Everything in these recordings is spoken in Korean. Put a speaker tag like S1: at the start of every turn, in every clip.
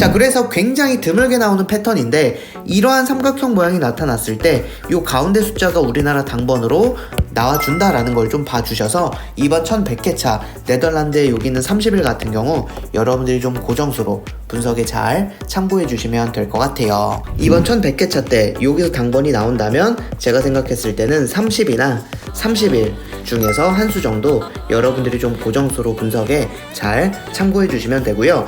S1: 자, 그래서 굉장히 드물게 나오는 패턴인데 이러한 삼각형 모양이 나타났을 때 이 가운데 숫자가 우리나라 당번으로 나와준다라는 걸 좀 봐주셔서 이번 1100회차 네덜란드의 여기 있는 30일 같은 경우 여러분들이 좀 고정수로 분석에 잘 참고해 주시면 될 것 같아요. 이번 1100회차 때 여기서 당번이 나온다면 제가 생각했을 때는 30이나 30일 중에서 한 수 정도 여러분들이 좀 고정수로 분석에 잘 참고해 주시면 되고요.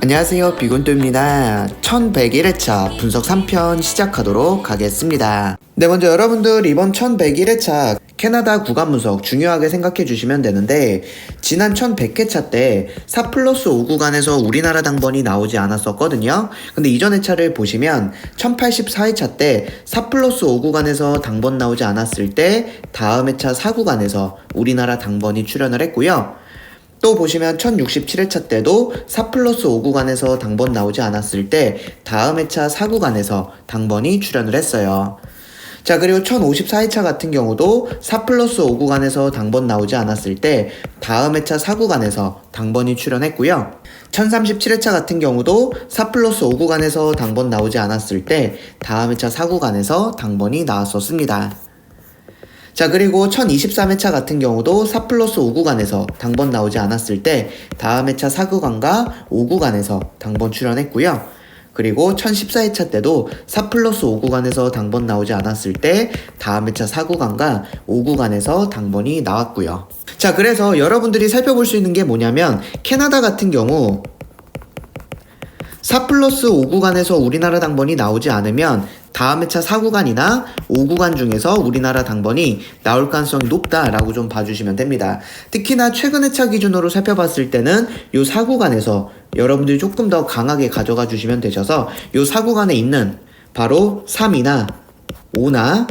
S1: 안녕하세요, 비곤도입니다. 1101회차 분석 3편 시작하도록 하겠습니다. 네, 먼저 여러분들 이번 1101회차 캐나다 구간 분석 중요하게 생각해 주시면 되는데, 지난 1100회차 때 4+5 구간에서 우리나라 당번이 나오지 않았었거든요. 근데 이전 회차를 보시면 1084회차 때 4+5 구간에서 당번 나오지 않았을 때 다음 회차 4구간에서 우리나라 당번이 출현을 했고요. 또 보시면 1067회차 때도 4+5 구간에서 당번 나오지 않았을 때 다음 회차 4구간에서 당번이 출현을 했어요. 자, 그리고 1054회차 같은 경우도 4+5 구간에서 당번 나오지 않았을 때 다음 회차 4구간에서 당번이 출현했고요. 1037회차 같은 경우도 4+5 구간에서 당번 나오지 않았을 때 다음 회차 4구간에서 당번이 나왔었습니다. 자, 그리고 1023회차 같은 경우도 4+5 구간에서 당번 나오지 않았을 때 다음 회차 4구간과 5구간에서 당번 출현했고요. 그리고 1014회차 때도 4+5 구간에서 당번 나오지 않았을 때 다음 회차 4구간과 5구간에서 당번이 나왔고요. 자, 그래서 여러분들이 살펴볼 수 있는 게 뭐냐면 캐나다 같은 경우 4+5 구간에서 우리나라 당번이 나오지 않으면 다음 회차 4구간이나 5구간 중에서 우리나라 당번이 나올 가능성이 높다라고 좀 봐주시면 됩니다. 특히나 최근 회차 기준으로 살펴봤을 때는 이 4구간에서 여러분들이 조금 더 강하게 가져가 주시면 되셔서 이 4구간에 있는 바로 3이나 5나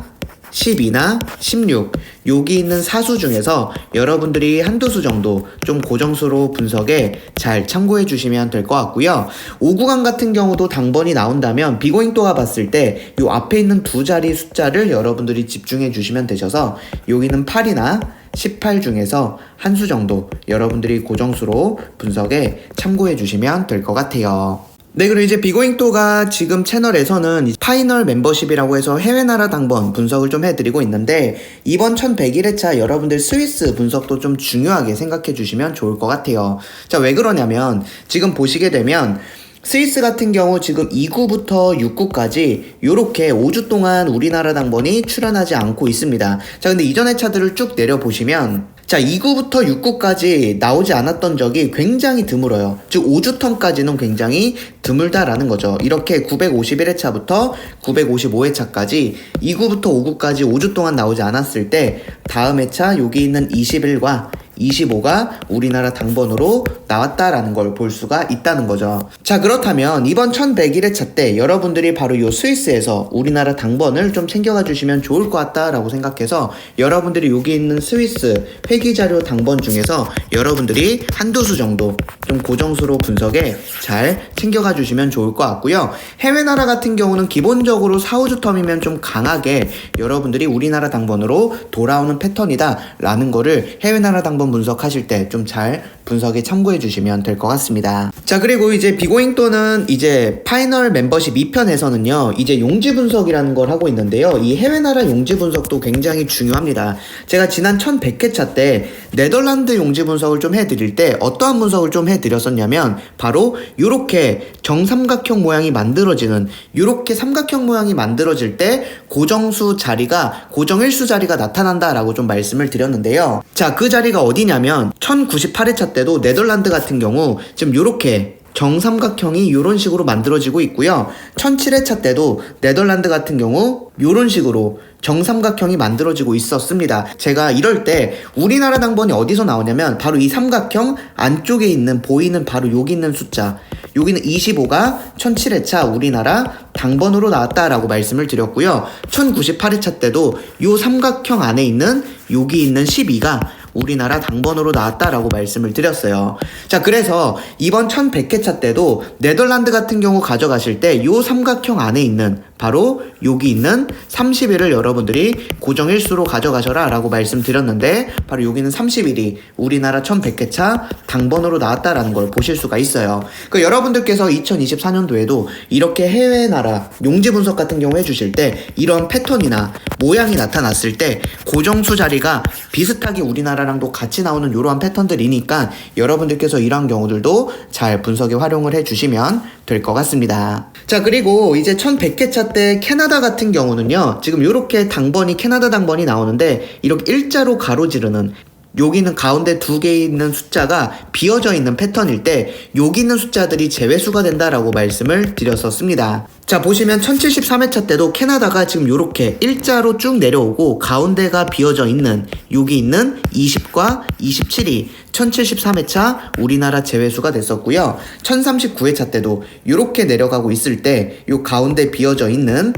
S1: 12나 16 여기 있는 사수 중에서 여러분들이 한두 수 정도 좀 고정수로 분석에 잘 참고해 주시면 될 것 같고요. 5구간 같은 경우도 당번이 나온다면 비고잉도가 봤을 때 요 앞에 있는 두 자리 숫자를 여러분들이 집중해 주시면 되셔서 여기는 8이나 18 중에서 한 수 정도 여러분들이 고정수로 분석에 참고해 주시면 될 것 같아요. 네, 그리고 이제 비고잉또가 지금 채널에서는 파이널 멤버십이라고 해서 해외 나라 당번 분석을 좀 해드리고 있는데 이번 1101회차 여러분들 스위스 분석도 좀 중요하게 생각해 주시면 좋을 것 같아요. 자, 왜 그러냐면 지금 보시게 되면 스위스 같은 경우 지금 2구부터 6구까지 요렇게 5주 동안 우리나라 당번이 출현하지 않고 있습니다. 자, 근데 이전 회차들을 쭉 내려보시면 자, 2구부터 6구까지 나오지 않았던 적이 굉장히 드물어요. 즉 5주 텀까지는 굉장히 드물다라는 거죠. 이렇게 951회차부터 955회차까지 2구부터 5구까지 5주 동안 나오지 않았을 때 다음 회차 여기 있는 21과 25가 우리나라 당번으로 나왔다라는 걸 볼 수가 있다는 거죠. 자, 그렇다면 이번 1101회차 때 여러분들이 바로 이 스위스에서 우리나라 당번을 좀 챙겨가 주시면 좋을 것 같다라고 생각해서 여러분들이 여기 있는 스위스 회기자료 당번 중에서 여러분들이 한두 수 정도 좀 고정수로 분석에 잘 챙겨가 주시면 좋을 것 같고요. 해외 나라 같은 경우는 기본적으로 4, 5주 텀이면 좀 강하게 여러분들이 우리나라 당번으로 돌아오는 패턴이다 라는 거를 해외 나라 당번 분석하실 때 좀 잘 분석에 참고해 주시면 될 것 같습니다. 자, 그리고 이제 비고잉또는 이제 파이널 멤버십 2편에서는요 이제 용지 분석이라는 걸 하고 있는데요, 이 해외 나라 용지 분석도 굉장히 중요합니다. 제가 지난 1100회차 때 네덜란드 용지 분석을 좀 해드릴 때 어떠한 분석을 좀 해드렸었냐면 바로 요렇게 정삼각형 모양이 만들어지는 요렇게 삼각형 모양이 만들어질 때 고정수 자리가 고정일수 자리가 나타난다라고 좀 말씀을 드렸는데요. 자, 그 자리가 어디냐면 1098회차 때도 네덜란드 같은 경우 지금 요렇게 정삼각형이 이런 식으로 만들어지고 있고요. 1007회차 때도 네덜란드 같은 경우 이런 식으로 정삼각형이 만들어지고 있었습니다. 제가 이럴 때 우리나라 당번이 어디서 나오냐면 바로 이 삼각형 안쪽에 있는 보이는 바로 여기 있는 숫자, 여기는 25가 1007회차 우리나라 당번으로 나왔다라고 말씀을 드렸고요. 1098회차 때도 이 삼각형 안에 있는 여기 있는 12가 우리나라 당번으로 나왔다라고 말씀을 드렸어요. 자, 그래서 이번 1100회차 때도 네덜란드 같은 경우 가져가실 때 요 삼각형 안에 있는 바로 여기 있는 31을 여러분들이 고정일수로 가져가셔라 라고 말씀드렸는데 바로 여기는 31이 우리나라 1100회차 당번으로 나왔다라는 걸 보실 수가 있어요. 그 여러분들께서 2024년도에도 이렇게 해외 나라 용지 분석 같은 경우 해주실 때 이런 패턴이나 모양이 나타났을 때 고정수 자리가 비슷하게 우리나라랑도 같이 나오는 이러한 패턴들이니까 여러분들께서 이러한 경우들도 잘 분석에 활용을 해주시면 될 것 같습니다. 자, 그리고 이제 1100회차 때 캐나다 같은 경우는요, 지금 이렇게 당번이 캐나다 당번이 나오는데 이렇게 일자로 가로지르는 여기는 가운데 두 개 있는 숫자가 비어져 있는 패턴일 때 여기 있는 숫자들이 제외수가 된다라고 말씀을 드렸었습니다. 자, 보시면 1073회차 때도 캐나다가 지금 이렇게 일자로 쭉 내려오고 가운데가 비어져 있는 여기 있는 20과 27이 1073회차 우리나라 제외수가 됐었고요. 1039회차 때도 이렇게 내려가고 있을 때 요 가운데 비어져 있는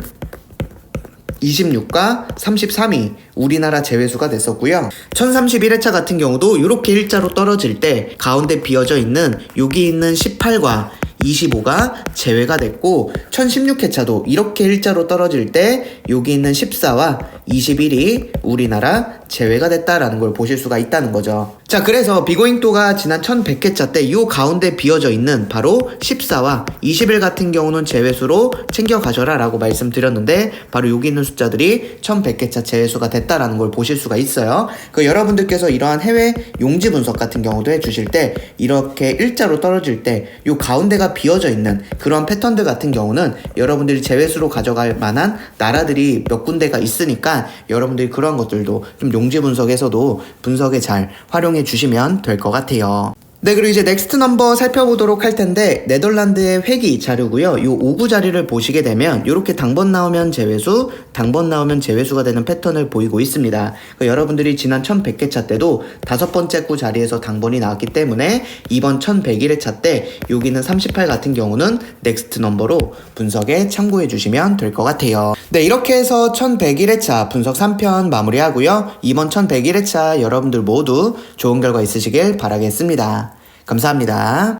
S1: 26과 33이 우리나라 제외수가 됐었고요. 1031회차 같은 경우도 이렇게 일자로 떨어질 때 가운데 비어져 있는 여기 있는 18과 25가 제외가 됐고 1016회차도 이렇게 일자로 떨어질 때 여기 있는 14와 21이 우리나라 제외가 됐다라는 걸 보실 수가 있다는 거죠. 자, 그래서 비고잉또가 지난 1100회차 때 이 가운데 비어져 있는 바로 14와 21 같은 경우는 제외수로 챙겨 가셔라 라고 말씀드렸는데 바로 여기 있는 숫자들이 1100회차 제외수가 됐다라는 걸 보실 수가 있어요. 그 여러분들께서 이러한 해외 용지 분석 같은 경우도 해주실 때 이렇게 일자로 떨어질 때 이 가운데가 비어져 있는 그런 패턴들 같은 경우는 여러분들이 제외수로 가져갈 만한 나라들이 몇 군데가 있으니까 여러분들이 그런 것들도 좀 용지 분석에서도 분석에 잘 활용해 주시면 될 것 같아요. 네, 그리고 이제 넥스트 넘버 살펴보도록 할 텐데 네덜란드의 회기 자료고요. 요 5구 자리를 보시게 되면 이렇게 당번 나오면 제외수, 당번 나오면 제외수가 되는 패턴을 보이고 있습니다. 그러니까 여러분들이 지난 1100회차 때도 5번째 구 자리에서 당번이 나왔기 때문에 이번 1101회차 때 여기는 38 같은 경우는 넥스트 넘버로 분석에 참고해 주시면 될 것 같아요. 네, 이렇게 해서 1101회차 분석 3편 마무리하고요. 이번 1101회차 여러분들 모두 좋은 결과 있으시길 바라겠습니다. 감사합니다.